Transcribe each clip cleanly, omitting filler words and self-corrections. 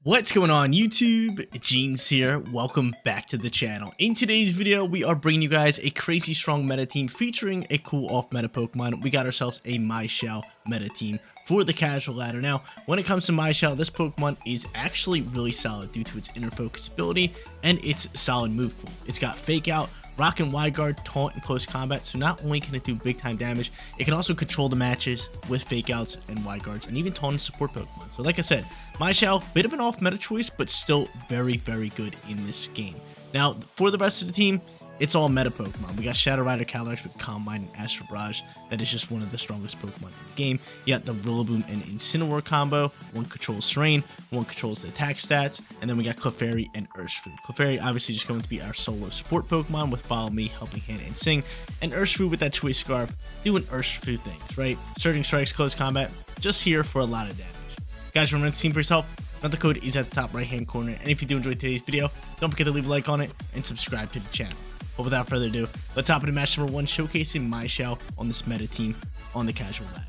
What's going on YouTube? Jeans here. Welcome back to the channel. In today's video, we are bringing you guys a crazy strong meta team featuring a cool off meta Pokemon. We got ourselves a Mienshao meta team for the casual ladder. Now, when it comes to Mienshao, this Pokemon is actually really solid due to its inner focus ability and its solid move pool. It's got Fake Out, Rock and Wide Guard, Taunt, and Close Combat, so not only can it do big time damage, it can also control the matches with Fake Outs and Wide Guards, and even Taunt and support Pokemon. So like I said, Mienshao, bit of an off meta choice, but still very, very good in this game. Now, for the rest of the team, it's all meta Pokemon. We got Shadow Rider, CALYREX with Combine and Astral Barrage. That is just one of the strongest Pokemon in the game. You got the Rillaboom and Incineroar combo. One controls Terrain, one controls the attack stats, and then we got Clefairy and Urshifu. Clefairy obviously just going to be our solo support Pokemon with Follow Me, Helping Hand, and Sing. And Urshifu with that Choice Scarf, doing Urshifu things, right? Surging Strikes, Close Combat, just here for a lot of damage. Guys, remember to team for yourself. Another code is at the top right hand corner. And if you do enjoy today's video, don't forget to leave a like on it and subscribe to the channel. But without further ado, let's hop into match number 1, showcasing Mienshao on this meta team on the casual ladder.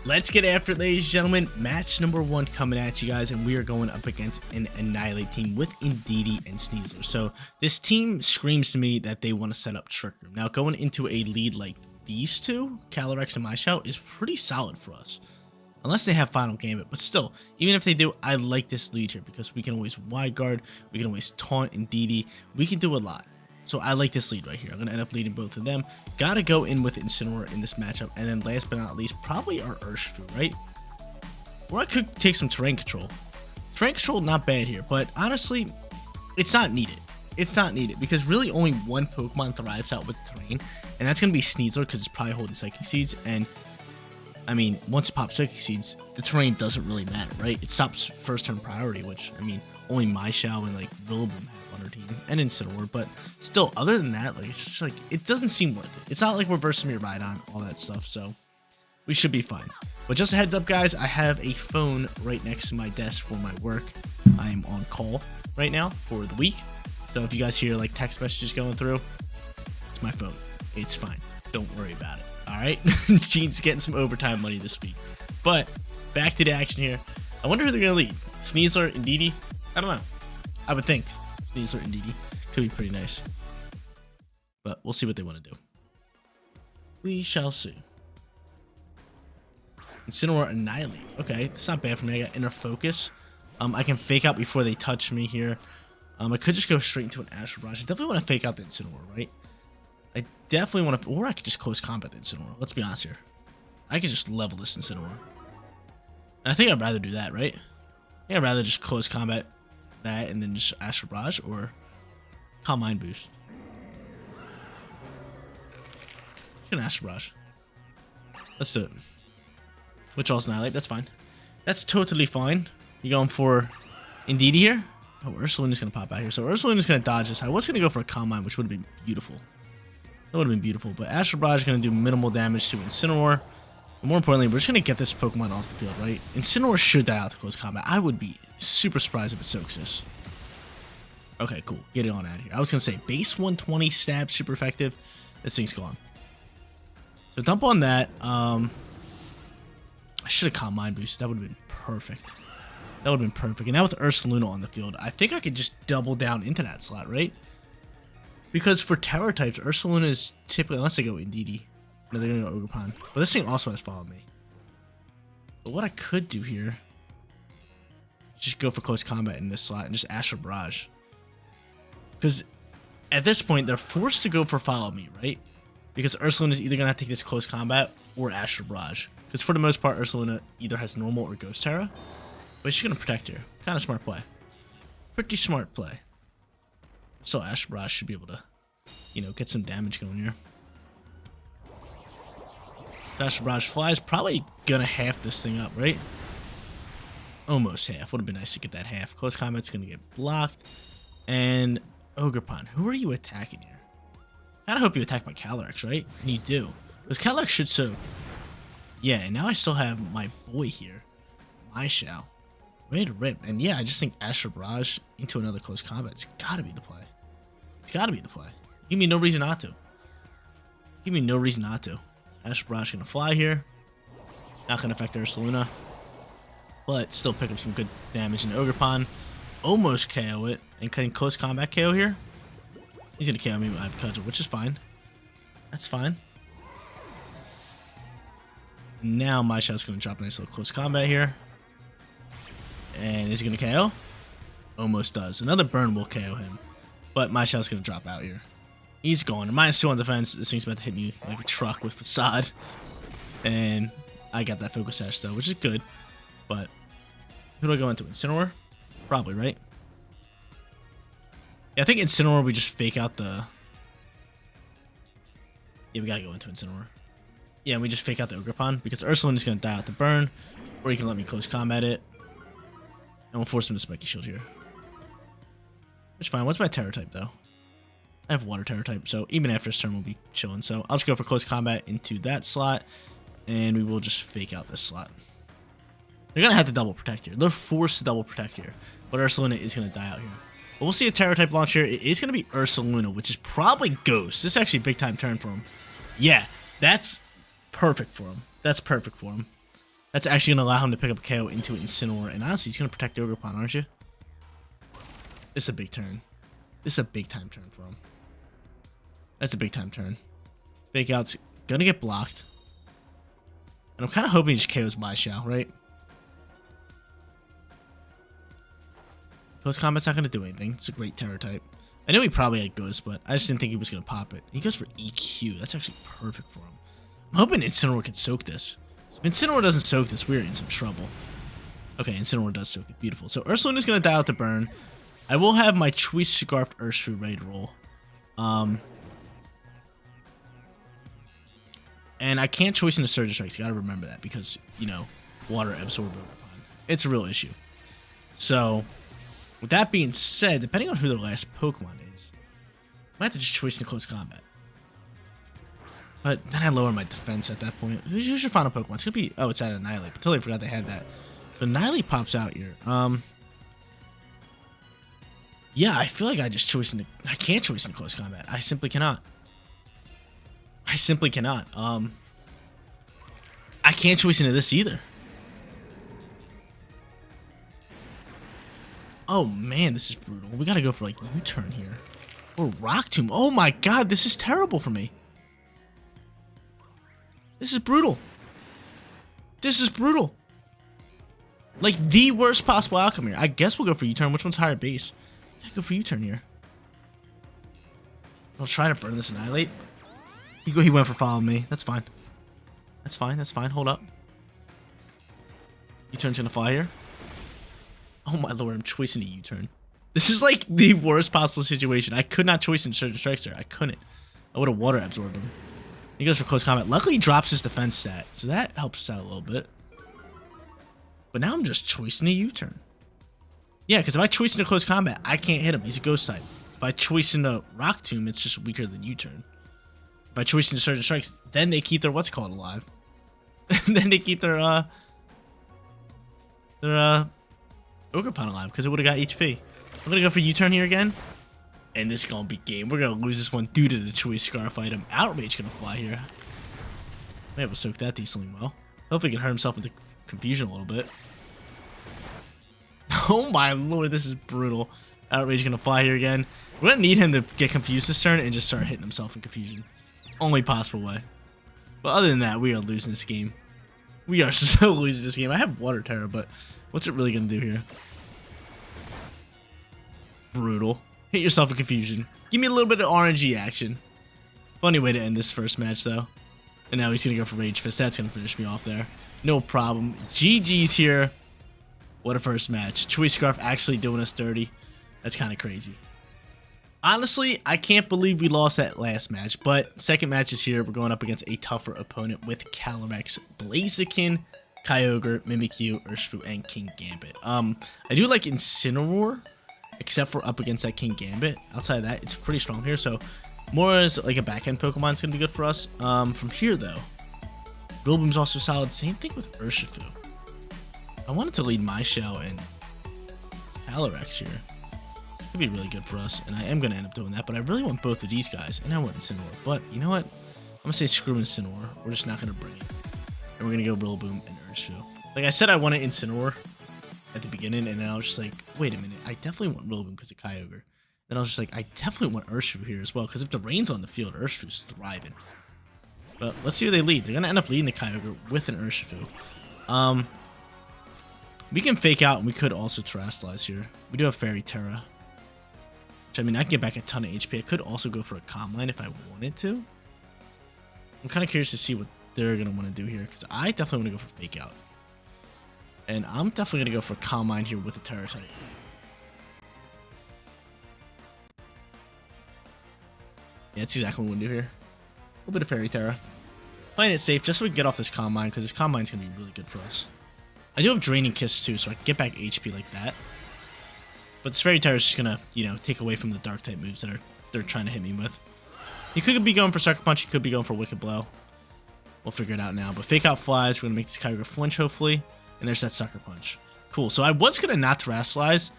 Let's get after it, ladies and gentlemen. Match number 1 coming at you guys, and we are going up against an Annihilate team with Entei and Sneasler. So this team screams to me that they want to set up Trick Room. Now, going into a lead like these two, CALYREX and Mienshao, is pretty solid for us. Unless they have Final Gambit, but still, even if they do, I like this lead here because we can always Wide Guard, we can always Taunt Entei, we can do a lot. So I like this lead right here. I'm going to end up leading both of them. Got to go in with Incineroar in this matchup. And then last but not least, probably our Urshifu, right? Or I could take some Terrain Control. Terrain Control, not bad here. But honestly, it's not needed. It's not needed because really only one Pokemon thrives out with Terrain. And that's going to be Sneasler because it's probably holding Psychic Seeds. And I mean, once it pops Psychic Seeds, the Terrain doesn't really matter, right? It stops first turn priority, which, I mean, only Mienshao and like Rillaboom have on our team, and Incineroar, but still, other than that, like, it's just like, it doesn't seem worth it. It's not like we're versing your Rhydon, all that stuff, so we should be fine. But just a heads up, guys, I have a phone right next to my desk for my work. I am on call right now for the week, so if you guys hear like text messages going through, it's my phone. It's fine. Don't worry about it. All right, Gene's getting some overtime money this week. But back to the action here. I wonder who they're gonna lead. Sneasler and Entei? I don't know. I would think Sneasler and Entei could be pretty nice. But we'll see what they want to do. We shall see. Incineroar Annihilate. Okay, that's not bad for me. I got Inner Focus. I can Fake Out before they touch me here. I could just go straight into an Astral Barrage. I definitely want to Fake Out the Incineroar, right? I definitely want to, or I could just Close Combat the Incineroar. Let's be honest here. I could just level this Incineroar. And I think I'd rather do that, right? I think I'd rather just Close Combat that and then just Astral Barrage or Calm Mind Boost. Just gonna Astral Barrage. Let's do it. Which also Annihilate, that's fine. That's totally fine. You going for Entei here? Oh, Ursaluna's gonna pop out here. So Ursaluna's gonna dodge this. I was gonna go for a Calm Mind, which would have been beautiful. That would have been beautiful, but Astral Barrage is going to do minimal damage to Incineroar. And more importantly, we're just going to get this Pokemon off the field, right? Incineroar should die out to Close Combat. I would be super surprised if it soaks this. Okay, cool. Get it on out of here. I was going to say, base 120, stab, super effective. This thing's gone. So dump on that. I should have Calm Mind boosted. That would have been perfect. That would have been perfect. And now with Ursaluna on the field, I think I could just double down into that slot, right? Because for Terror types, Ursaluna is typically, unless they go Entei, no, they're going to go Ogerpon. But this thing also has Follow Me. But what I could do here, just go for Close Combat in this slot and just Astral Barrage. Because at this point, they're forced to go for Follow Me, right? Because Ursaluna is either going to have to take this Close Combat or Astral Barrage. Because for the most part, Ursaluna either has Normal or Ghost Terra. But she's going to Protect here. Kind of smart play. Pretty smart play. So Astral Barrage should be able to, you know, get some damage going here. Astral Barrage flies, probably gonna half this thing up, right? Almost half. Would have been nice to get that half. Close Combat's gonna get blocked. And Ogerpon, who are you attacking here? Kinda hope you attack my CALYREX, right? And you do. Because CALYREX should soak. Yeah, and now I still have my boy here. Mienshao. Ready to rip. And yeah, I just think Astral Barrage into another Close Combat. It's gotta be the play. It's gotta be the play. Give me no reason not to. Give me no reason not to. Astral Barrage gonna fly here. Not gonna affect Ursaluna. but still pick up some good damage. And Ogerpon almost KO it, and can close combat KO here. He's gonna KO me with my Pikachu, which is fine. That's fine. Now my shot's gonna drop a nice little close combat here. And is he gonna KO? Almost does. Another burn will KO him. But my shot's gonna drop out here. He's gone. -2 on defense. This thing's about to hit me like a truck with facade. And I got that focus sash though, which is good. But who do I go into? Incineroar? Probably, right? Yeah, I think Incineroar we just fake out the... Yeah, we gotta go into Incineroar. Yeah, we just fake out the Ogerpon because Ursulin is gonna die out the burn, or he can let me close combat it. And we'll force him to Spiky Shield here. Which is fine. What's my Terror type though? I have Water Terror type, so even after this turn we'll be chilling. So I'll just go for close combat into that slot, and we will just fake out this slot. They're gonna have to double protect here. They're forced to double protect here, but Ursaluna is gonna die out here. But we'll see a Terror type launch here. It is gonna be Ursaluna, which is probably Ghost. This is actually a big time turn for him. Yeah, that's perfect for him. That's perfect for him. That's actually gonna allow him to pick up a KO into Incineroar, and honestly, he's gonna protect the Ogerpon, aren't you? This is a big turn. This is a big time turn for him. That's a big time turn. Fake out's gonna get blocked. And I'm kind of hoping he just KOs Mienshao, right? Close combat's not gonna do anything. It's a great Terror type. I knew he probably had Ghost, but I just didn't think he was gonna pop it. He goes for EQ. That's actually perfect for him. I'm hoping Incineroar can soak this. If Incineroar doesn't soak this, we're in some trouble. Okay, Incineroar does soak it. Beautiful. So Ursaluna's gonna die out the burn. I will have my Choice Scarf Urshifu ready to roll. And I can't choice into Surge Strikes. You gotta remember that because, you know, water absorb Ogerpon. It's a real issue. So, with that being said, depending on who their last Pokemon is, I might have to just choice into close combat. But then I lower my defense at that point. Who's your final Pokemon? It's gonna be... Oh, it's at Annihilate. But totally forgot they had that. But Annihilate pops out here. Yeah, I feel like I just choice into... I can't choice into close combat. I simply cannot. I simply cannot. I can't choice into this either. Oh man, this is brutal. We gotta go for like U-turn here. Or Rock Tomb. Oh my god, this is terrible for me. This is brutal. This is brutal. Like the worst possible outcome here. I guess we'll go for U-turn. Which one's higher base? I go for U-turn here. I'll try to burn this Annihilate. He went for following me. That's fine. That's fine. That's fine. Hold up. U-turn's gonna fly here. Oh my lord, I'm choicing a U-turn. This is like the worst possible situation. I could not choice in Surge Strikes there. I couldn't. I would have water absorbed him. He goes for close combat. Luckily, he drops his defense stat, so that helps us out a little bit. But now I'm just choicing a U-turn. Yeah, because if I choice into close combat, I can't hit him. He's a Ghost type. If I choice into Rock Tomb, it's just weaker than U-turn. If I choice into Surge Strikes, then they keep their what's called alive. Then they keep their Ogerpon alive because it would have got HP. I'm gonna go for U-turn here again, and this is gonna be game. We're gonna lose this one due to the Choice Scarf item. Outrage gonna fly here. May have soaked that decently well. Hopefully he can hurt himself with the confusion a little bit. Oh my lord, this is brutal. Outrage gonna fly here again. We're gonna need him to get confused this turn and just start hitting himself in confusion. Only possible way. But other than that, we are losing this game. We are so losing this game. I have Water Terror, but what's it really gonna do here? Brutal. Hit yourself in confusion. Give me a little bit of RNG action. Funny way to end this first match, though. And now he's gonna go for Rage Fist. That's gonna finish me off there. No problem. GG's here. What a first match. Choice Scarf actually doing us dirty. That's kind of crazy. Honestly, I can't believe we lost that last match, but second match is here. We're going up against a tougher opponent with CALYREX, Blaziken, Kyogre, Mimikyu, Urshifu, and King Gambit. I do like Incineroar, except for up against that King Gambit. Outside of that, it's pretty strong here, so more as like a back-end Pokemon is going to be good for us. From here, though, Rillaboom's also solid. Same thing with Urshifu. I wanted to lead Mienshao and CALYREX here. Could be really good for us, and I am going to end up doing that, but I really want both of these guys, and I want Incineroar. But you know what? I'm going to say screw Incineroar. We're just not going to bring it. And we're going to go Rillaboom and Urshifu. Like I said, I wanted Incineroar at the beginning, and then I was just like, wait a minute, I definitely want Rillaboom because of Kyogre. Then I was just like, I definitely want Urshifu here as well, because if the rain's on the field, Urshifu's thriving. But let's see who they lead. They're going to end up leading the Kyogre with an Urshifu. We can fake out, and we could also Terrasilize here. We do have Fairy Terra. Which, I mean, I can get back a ton of HP. I could also go for a Calm Line if I wanted to. I'm kind of curious to see what they're going to want to do here, because I definitely want to go for fake out. And I'm definitely going to go for Calm Mind here with a Terra type. Yeah, that's exactly what we want to do here. A little bit of Fairy Terra. Playing it safe just so we can get off this Calm Mind, because this Calm Mind's going to be really good for us. I do have Draining Kiss too, so I can get back HP like that. But this Fairy Terra is just going to, you know, take away from the Dark type moves that they're trying to hit me with. He could be going for Sucker Punch, he could be going for Wicked Blow. We'll figure it out now. But Fake Out Flies, we're going to make this Kyogre flinch, hopefully. And there's that Sucker Punch. Cool. So I was going to not Terrasilize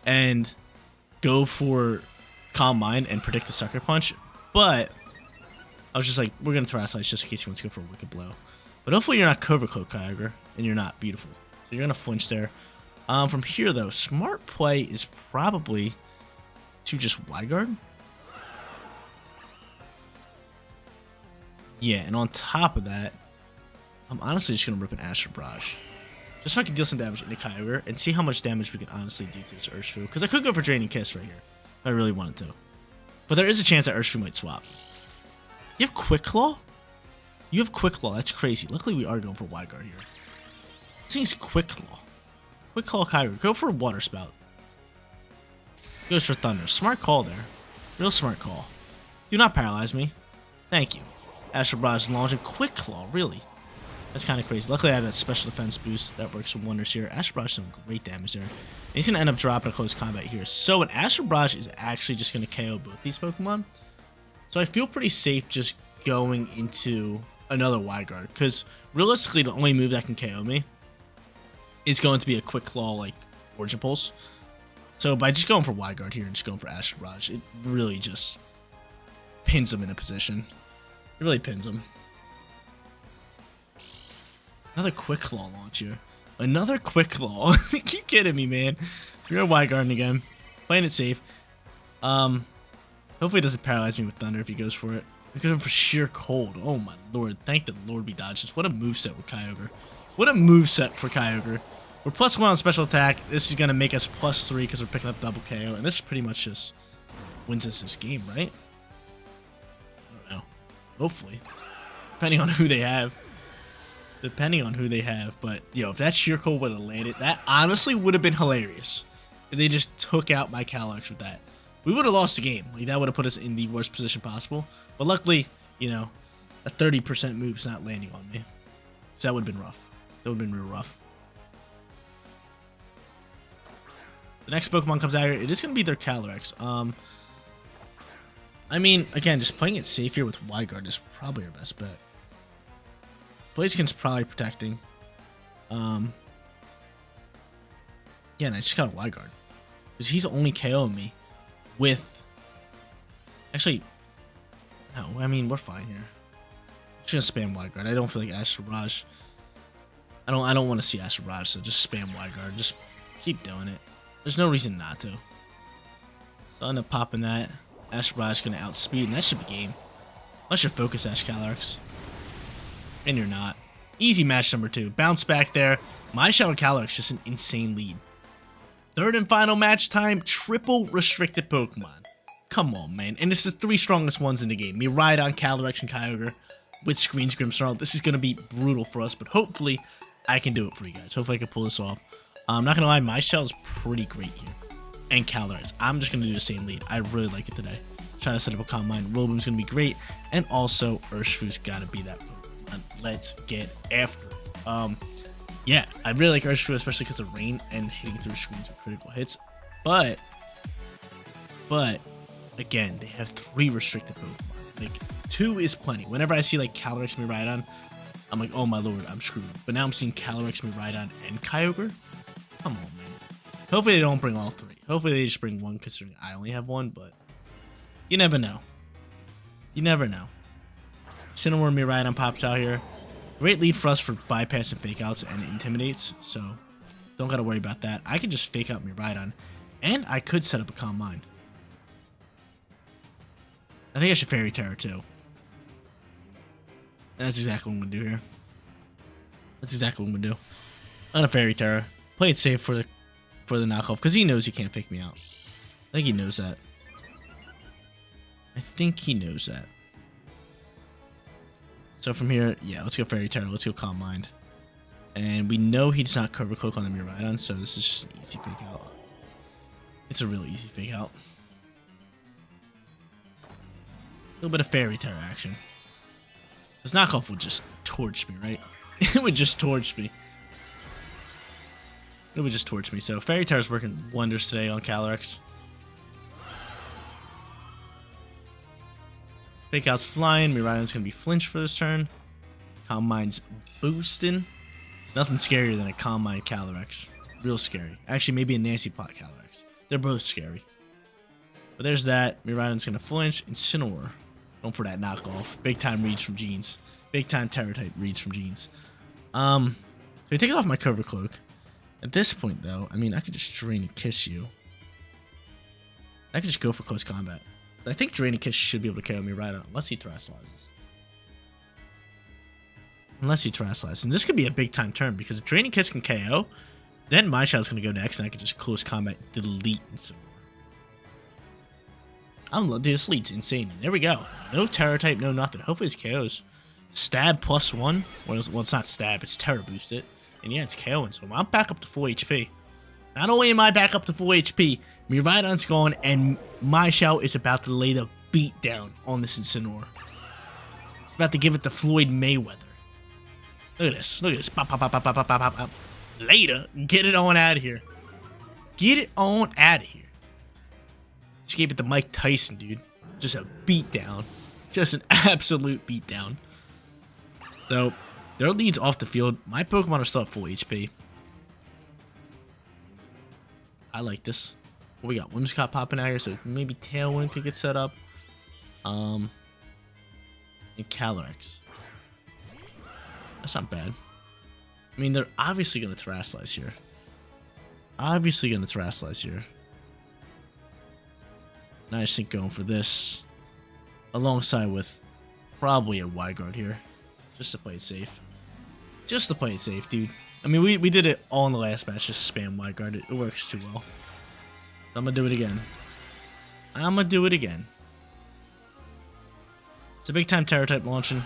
and go for Calm Mind and predict the Sucker Punch. But I was just like, we're going to Terrasilize just in case he wants to go for a Wicked Blow. But hopefully you're not Cobra Cloak, Kyogre. And you're not. Beautiful. So you're going to flinch there. From here, though, smart play is probably to just Y-Guard. Yeah, and on top of that, I'm honestly just going to rip an Astral Barrage. Just so I can deal some damage into Kyogre and see how much damage we can honestly do to this Urshifu. Because I could go for Draining Kiss right here if I really wanted to. But there is a chance that Urshifu might swap. You have Quick Claw? You have Quick Claw. That's crazy. Luckily, we are going for Y-Guard here. This thing's Quick Claw. Quick Claw Kyogre. Go for a Water Spout. Goes for Thunder. Smart call there. Real smart call. Do not paralyze me. Thank you. Astral Barrage launching Quick Claw. Really? That's kind of crazy. Luckily, I have that special defense boost that works for wonders here. Astral Barrage is doing great damage there. And he's going to end up dropping a close combat here. So an Astral Barrage is actually just going to KO both these Pokemon. So I feel pretty safe just going into another Y-Guard. Because realistically, the only move that can KO me is going to be a Quick Claw, like Origin Pulse. So by just going for Y-Guard here and just going for Astral Barrage, it really just pins him in a position. It really pins him. Another Quick Claw launch here. Another Quick Claw. Keep kidding me, man. You're a Y-Guarding again. Playing it safe. Hopefully it doesn't paralyze me with Thunder if he goes for it. We're going for Sheer Cold. Oh my lord. Thank the Lord we dodged this. What a moveset with Kyogre. What a moveset for Kyogre. We're +1 on special attack. This is going to make us +3 because we're picking up double KO. And this pretty much just wins us this game, right? I don't know. Hopefully. Depending on who they have. But, yo, if that Sheer Cold would have landed, that honestly would have been hilarious. If they just took out my CALYREX with that. We would have lost the game. Like, that would have put us in the worst position possible. But luckily, you know, a 30% move's not landing on me. So that would have been rough. That would have been real rough. The next Pokemon comes out here. It is going to be their CALYREX. I mean, again, just playing it safe here with Y-Guard is probably our best bet. Blaziken's probably protecting. Yeah, and I just got a Y-Guard. Because he's only KOing me with... Actually, no, I mean, we're fine here. I'm just going to spam Y-Guard. I don't feel like Astral Barrage. I don't want to see Astral Barrage, so just spam Y-Guard. Just keep doing it. There's no reason not to. So I'll end up popping that. Astral Barrage is going to outspeed, and that should be game. Unless you're Focus Sash CALYREX. And you're not. Easy match number 2. Bounce back there. Mienshao CALYREX, just an insane lead. Third and final match time. Triple restricted Pokemon. Come on, man. And it's the 3 strongest ones in the game. Miraidon, CALYREX, and Kyogre with Screen Grimmsnarl. This is going to be brutal for us, but hopefully I can do it for you guys. Hopefully I can pull this off. I'm not going to lie, Mienshao is pretty great here. And CALYREX. I'm just going to do the same lead. I really like it today. Trying to set up a Calm Mind. Rillaboom's going to be great. And also, Urshifu's got to be that Pokemon. Let's get after it. Yeah, I really like Urshifu, especially because of rain and hitting through screens with critical hits. But, again, they have 3 restricted Pokemon. Like, 2 is plenty. Whenever I see, like, CALYREX, Miraidon, I'm like, oh my lord, I'm screwed. But now I'm seeing CALYREX, Miraidon, and Kyogre. Come on, man. Hopefully they don't bring all 3. Hopefully they just bring 1, considering I only have 1, but you never know. You never know. Cinnamon Miraidon pops out here. Great lead for us for bypass and fake outs and intimidates, so don't gotta worry about that. I can just fake out my Rhydon, and I could set up a Calm Mind. I think I should Fairy Terror too. That's exactly what I'm gonna do here. That's exactly what I'm gonna do. Not a Fairy Terror. Play it safe for the knockoff because he knows he can't fake me out. I think he knows that. I think he knows that. So from here, yeah, let's go Fairy Terror. Let's go Calm Mind. And we know he does not cover cloak on the Miraidon, so this is just an easy fake out. It's a real easy fake out. A little bit of Fairy Terror action. This knockoff would just torch me, right? It would just torch me. It would just torch me. So Fairy Terror is working wonders today on CALYREX. Fake out's flying. Miraidon's going to be flinched for this turn. Calm Mind's boosting. Nothing scarier than a Calm Mind CALYREX. Real scary. Actually, maybe a Nancy Plot CALYREX. They're both scary. But there's that. Miraidon's going to flinch. Incineroar. Going for that knockoff. Big time reads from Jeans. Big time Terror type reads from Jeans. So he takes off my cover cloak. At this point, though, I mean, I could just Drain and Kiss you. I could just go for close combat. I think Drain and Kiss should be able to KO me right on, unless he Terrasalizes. Unless he Terrasalizes. And this could be a big time turn, because if Drain and Kiss can KO, then Mienshao going to go next, and I could just close combat, delete Incineroar. This lead's insane. And there we go. No Terror type, no nothing. Hopefully it's KOs. Stab +1. Well, it's not stab, it's Terror boosted. And yeah, it's KOing, so I'm back up to full HP. Not only am I back up to full HP, Miraidon's gone, and Mienshao is about to lay the beat down on this Incineroar. It's about to give it to Floyd Mayweather. Look at this. Look at this. Pop, pop, pop, pop, pop, pop, pop, pop. Later. Get it on out of here. Get it on out of here. Just gave it to Mike Tyson, dude. Just a beatdown. Just an absolute beatdown. So, their lead's off the field. My Pokemon are still at full HP. I like this. We got Whimsicott popping out here, so maybe Tailwind could get set up. And CALYREX. That's not bad. I mean, they're obviously going to Terrasilize here. Obviously going to Terrasilize here. And I just think going for this alongside with probably a Y-Guard here. Just to play it safe. Just to play it safe, dude. I mean, we did it all in the last match. Just spam Y-Guard. It works too well. So I'm going to do it again. I'm going to do it again. It's a big time Terror type launching.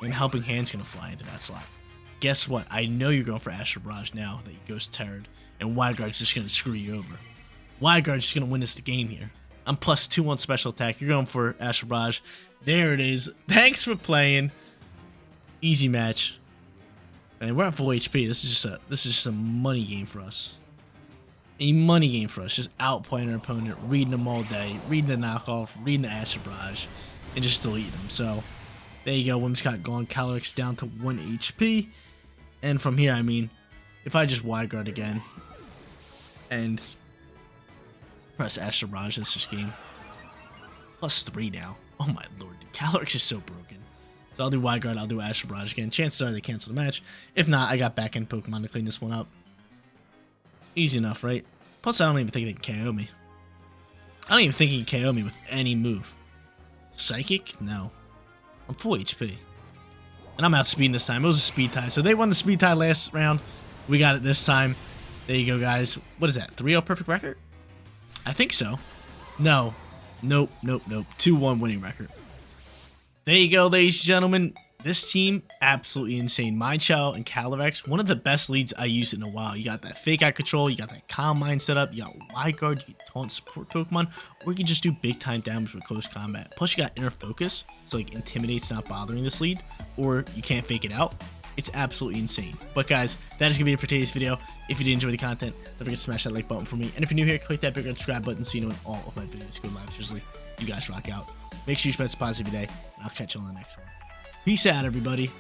And Helping Hand's going to fly into that slot. Guess what? I know you're going for Astral Barrage now that you Ghost Terrored. And Y-Guard's just going to screw you over. Y-Guard's just going to win us the game here. I'm +2 on special attack. You're going for Astral Barrage. There it is. Thanks for playing. Easy match. And we're at full HP. This is just a money game for us. A money game for us. Just outplaying our opponent, reading them all day, reading the knockoff, reading the Astral Barrage, and just deleting them. So there you go. Whimsicott gone. CALYREX down to 1 HP. And from here, I mean, if I just Y-Guard again and press Astral Barrage, that's just game. +3 now. Oh my lord, dude. CALYREX is so broken. So I'll do Y-Guard, I'll do Astral Barrage again. Chances are they cancel the match. If not, I got back-end Pokemon to clean this one up. Easy enough, right? Plus, I don't even think they can KO me. I don't even think he can KO me with any move. Psychic? No. I'm full HP. And I'm outspeeding this time. It was a speed tie. So they won the speed tie last round. We got it this time. There you go, guys. What is that? 3-0 perfect record? I think so. No. Nope, nope, nope. 2-1 winning record. There you go, ladies and gentlemen. This team, absolutely insane. Mienshao and CALYREX, one of the best leads I used in a while. You got that Fake Out control, you got that Calm Mind set up, you got Y-Guard, you can taunt support Pokemon, or you can just do big time damage with close combat. Plus you got Inner Focus, so like Intimidate's not bothering this lead, or you can't fake it out. It's absolutely insane. But guys, that is going to be it for today's video. If you did enjoy the content, don't forget to smash that like button for me. And if you're new here, click that big red subscribe button so you know when all of my videos go live. Seriously, you guys rock out. Make sure you spread some positive every day, and I'll catch you on the next one. Peace out, everybody.